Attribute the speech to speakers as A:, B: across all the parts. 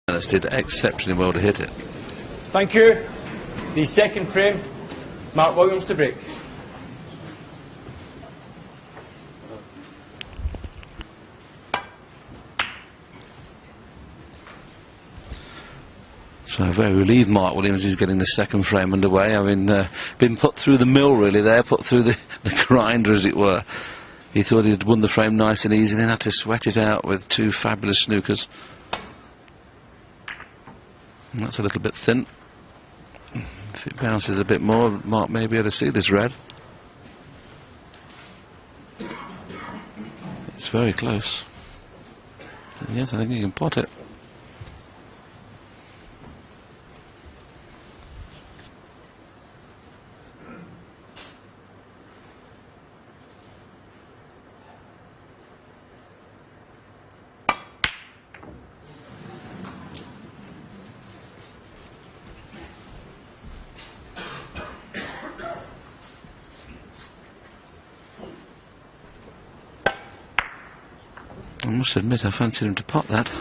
A: Did exceptionally well to hit it.
B: Thank you. The second frame, Mark Williams to break.
A: So very relieved Mark Williams is getting the second frame underway. I mean, been put through the mill really there, put through the grinder as it were. He thought he'd won the frame nice and easy, then had to sweat it out with two fabulous snookers. And that's a little bit thin. If it bounces a bit more, Mark may be able to see this red. It's very close. Yes, I think you can pot it. I must admit I fancied him to pot that.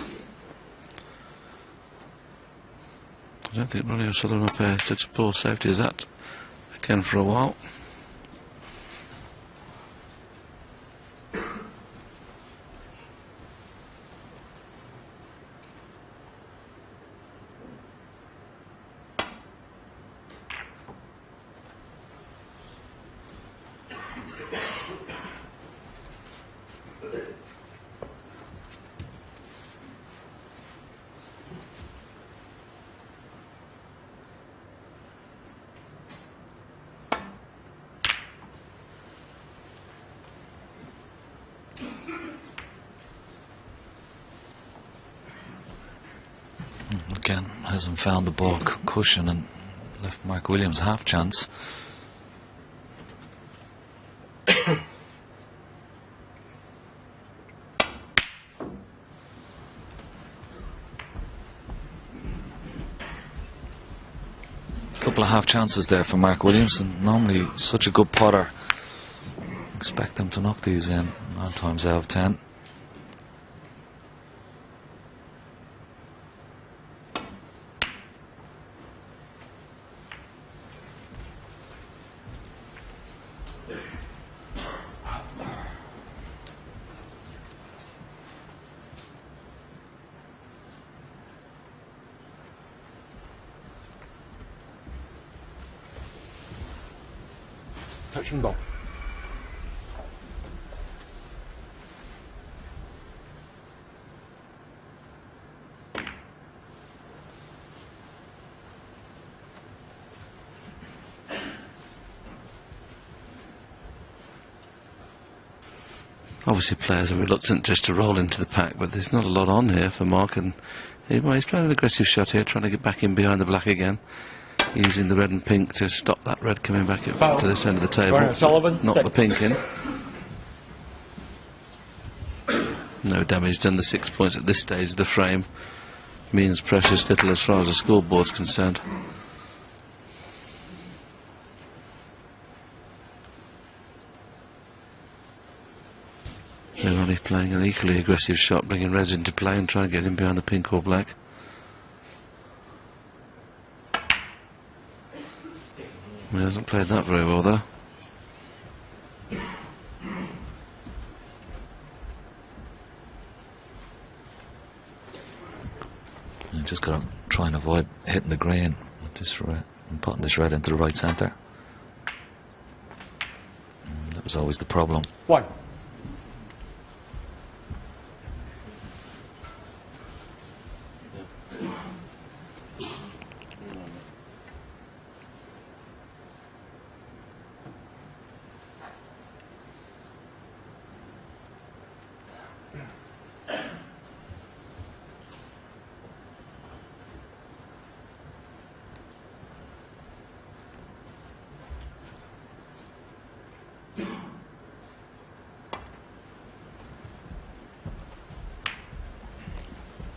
A: I don't think Ronnie O'Sullivan will play such a poor safety as that again for a while.
C: Again, hasn't found the ball cushion and left Mark Williams half chance. Couple of half chances there for Mark Williams, and normally such a good putter. Expect him to knock these in 9 times out of 10.
B: Touching ball.
A: Obviously players are reluctant just to roll into the pack, but there's not a lot on here for Mark, and he's playing an aggressive shot here, trying to get back in behind the black again, using the red and pink to stop that red coming back up to this end of the table.
B: OSULLIVAN,
A: Not
B: 6.
A: the pink in. No damage done. The 6 points at this stage of the frame means precious little as far as the scoreboard's concerned. So Ronnie's playing an equally aggressive shot, bringing reds into play and trying to get him behind the pink or black. He hasn't played that very well though.
C: You just got to try and avoid hitting the green with this red and putting this red into the right centre. That was always the problem.
B: 1.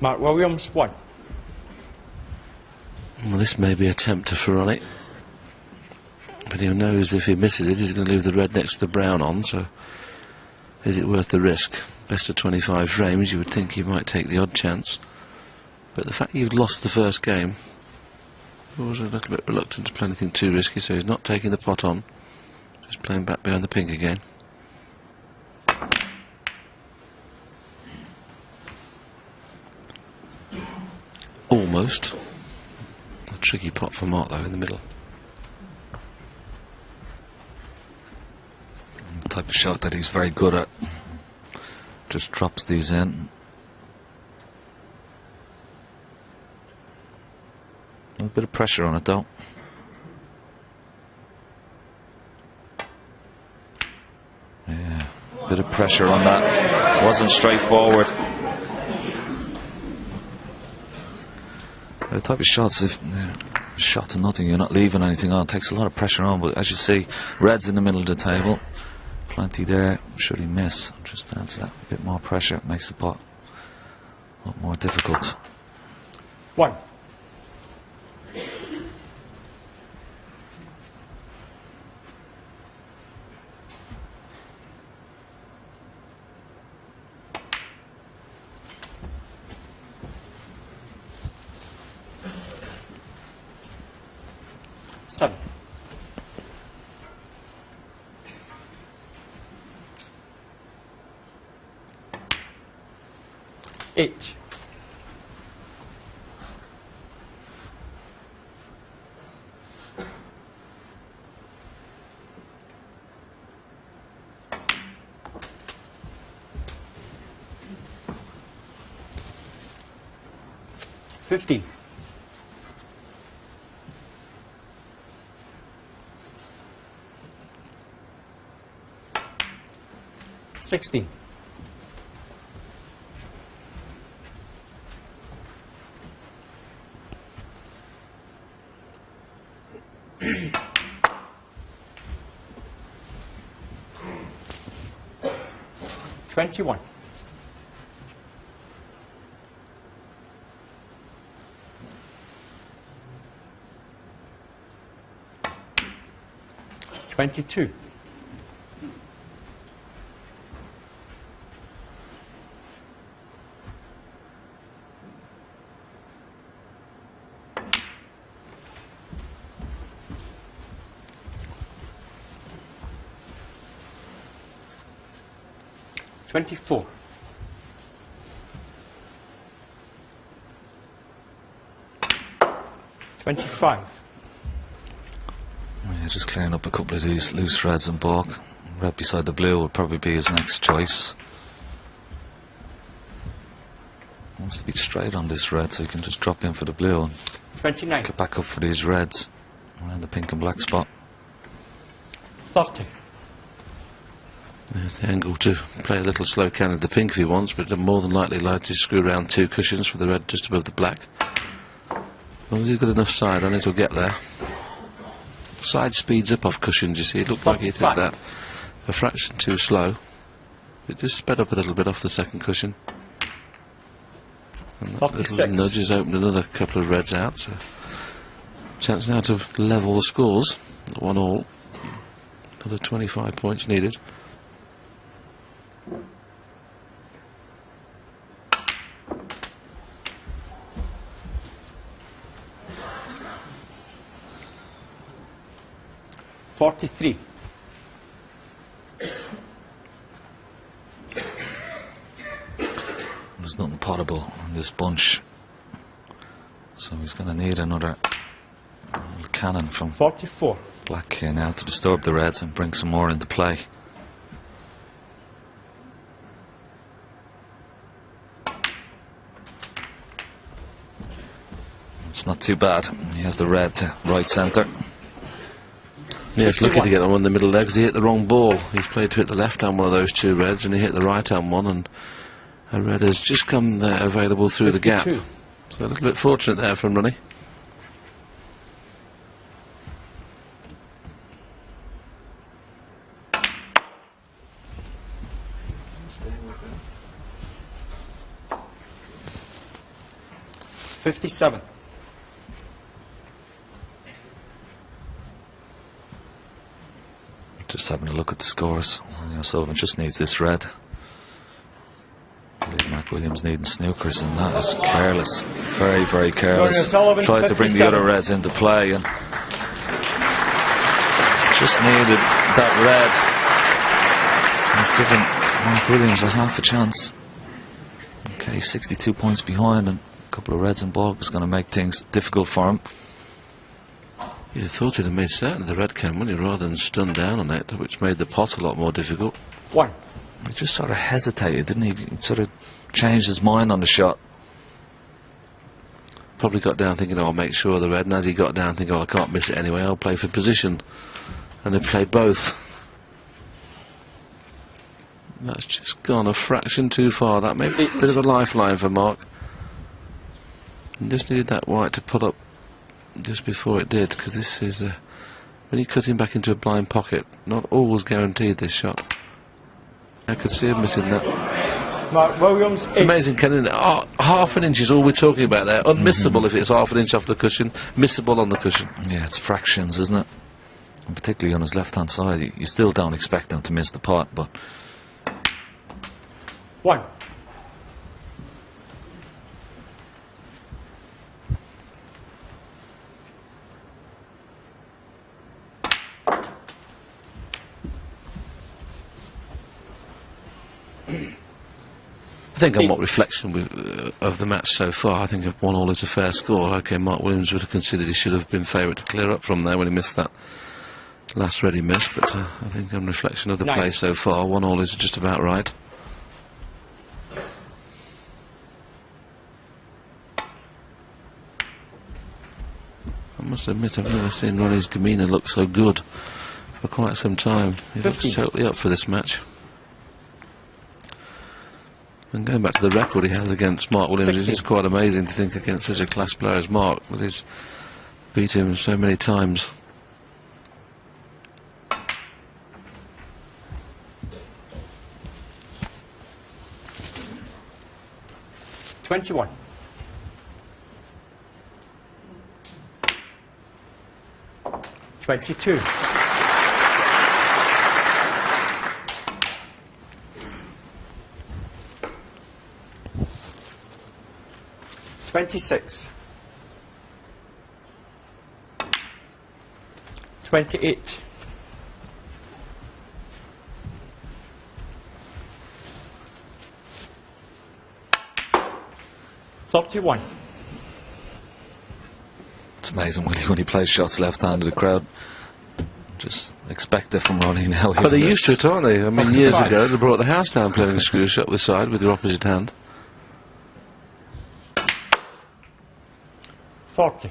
B: Mark Williams, 1.
A: Well, this may be a tempter for Ronnie, but he knows if he misses it, he's going to leave the red next to the brown on, so is it worth the risk? Best of 25 frames, you would think he might take the odd chance, But the fact you've lost the first game, he was a little bit reluctant to play anything too risky, so he's not taking the pot on. Just playing back behind the pink again. Almost. A tricky pot for Mark, though, in the middle.
C: The type of shot that he's very good at. Just drops these in. A bit of pressure on it, though. Yeah, a bit of pressure on that. Wasn't straightforward. The type of shots, if shot to nothing, you're not leaving anything on. It takes a lot of pressure on, but as you see, red's in the middle of the table. Plenty there. Should he miss? Just adds that bit more pressure. Makes the pot a lot more difficult.
B: 1. Seven. 8. 15. 16. 21. 22. 24. 25.
C: Yeah, just clearing up a couple of these loose reds and balk. Red beside the blue will probably be his next choice. Wants to be straight on this red, so he can just drop in for the blue and
B: 29.
C: get back up for these reds around the pink and black spot.
B: 30.
A: There's the angle to play a little slow can of the pink if he wants, but more than likely like to screw around 2 cushions for the red just above the black. As long as he's got enough side on it, he'll get there. Side speeds up off cushions, you see. It looked like he did that a fraction too slow. It just sped up a little bit off the second cushion. And that little nudge has opened another couple of reds out. So chance now to level the scores. 1-all. Another 25 points needed.
B: $43.
C: There's nothing potable in this bunch, so he's going to need another little cannon from
B: 44.
C: black here now to disturb the reds and bring some more into play. It's not too bad. He has the red to right centre.
A: Yeah, it's lucky to get on in the middle there because he hit the wrong ball. He's played to hit the left hand one of those 2 reds, and he hit the right hand one, and a red has just come there available through 52. The gap. So a little bit fortunate there from Ronnie.
B: $57.
C: Just having a look at the scores. O'Sullivan just needs this red. Lead mark Mark Williams needing snookers, and that is careless. Very, very careless.
B: O'Sullivan,
C: Tried to bring the other
B: 57.
C: reds into play and just needed that red. He's given Mark Williams a half a chance. Okay, 62 points behind, and a couple of reds and balls is going to make things difficult for him.
A: You'd have thought he'd have made certain of the red came, wouldn't he, rather than stun down on it, which made the pot a lot more difficult.
B: 1.
C: He just sort of hesitated, didn't he? He sort of changed his mind on the shot.
A: Probably got down thinking, oh, I'll make sure of the red, and as he got down thinking, oh, I can't miss it anyway, I'll play for position. And he played both. That's just gone a fraction too far. That may be a bit of a lifeline for Mark. He just needed that white to pull up just before it did, because this is when you cut him back into a blind pocket, not always guaranteed this shot. I could see him missing that.
B: Mark Williams, 8.
A: It's amazing, Ken. Half an inch is all we're talking about there. Unmissable if it's half an inch off the cushion, missable on the cushion.
C: Yeah, it's fractions, isn't it? And particularly on his left-hand side, you still don't expect him to miss the pot, but
B: 1.
A: I think on what reflection of the match so far, I think if 1-1 is a fair score. Okay, Mark Williams would have considered he should have been favourite to clear up from there when he missed that last red he missed, but I think on reflection of the
B: 9.
A: play so far, 1-1 is just about right. I must admit, I've never seen Ronnie's demeanour look so good for quite some time. He
B: 50.
A: looks totally up for this match. And going back to the record he has against Mark Williams,
B: 60.
A: it's quite amazing to think against such a class player as Mark that he's beat him so many times.
B: $21. 22. 26. 28. 31.
C: it's amazing when he plays shots left-handed. The crowd just expect it from Ronnie now.
A: But they're used to it, aren't they? I mean, years
B: Right.
A: ago, they brought the house down playing a screw shot with the side with your opposite hand.
B: 40.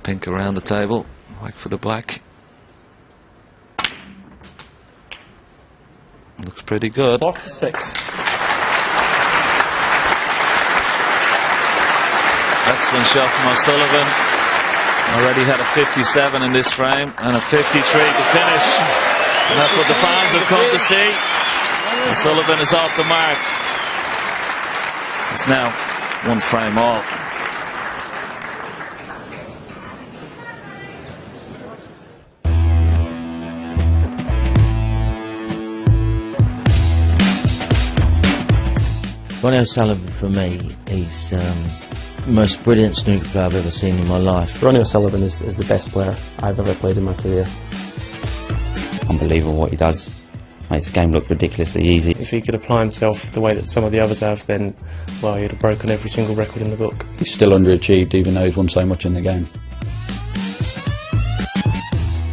C: Pink around the table, white for the black. Looks pretty good.
B: 46.
C: Excellent shot from O'Sullivan. Already had a 57 in this frame and a 53 to finish. And that's what the fans have come to see. O'Sullivan is off the mark. It's now 1 frame all.
D: Ronnie O'Sullivan, for me, he's the most brilliant snooker player I've ever seen in my life.
E: Ronnie O'Sullivan is the best player I've ever played in my career.
F: Unbelievable what he does. Makes the game look ridiculously easy.
E: If he could apply himself the way that some of the others have, then, well, he'd have broken every single record in the book.
G: He's still underachieved, even though he's won so much in the game.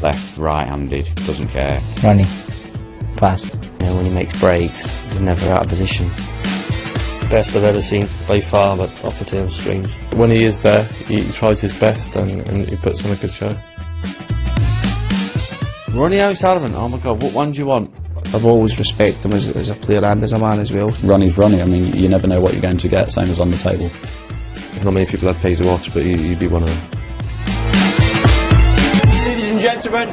F: Left, right-handed, doesn't care.
D: Ronnie, fast.
F: You know, when he makes breaks, he's never out of position.
H: Best I've ever seen by far, but off the tail strings. When he is there, he tries his best and he puts on a good show.
I: Ronnie O'Sullivan, oh my god, what one do you want? I've always respected him as a player and as a man as well.
G: Ronnie's Ronnie, I mean, you never know what you're going to get, same as on the table.
J: Not many people I'd pay to watch, but you'd be one of them.
B: Ladies and gentlemen,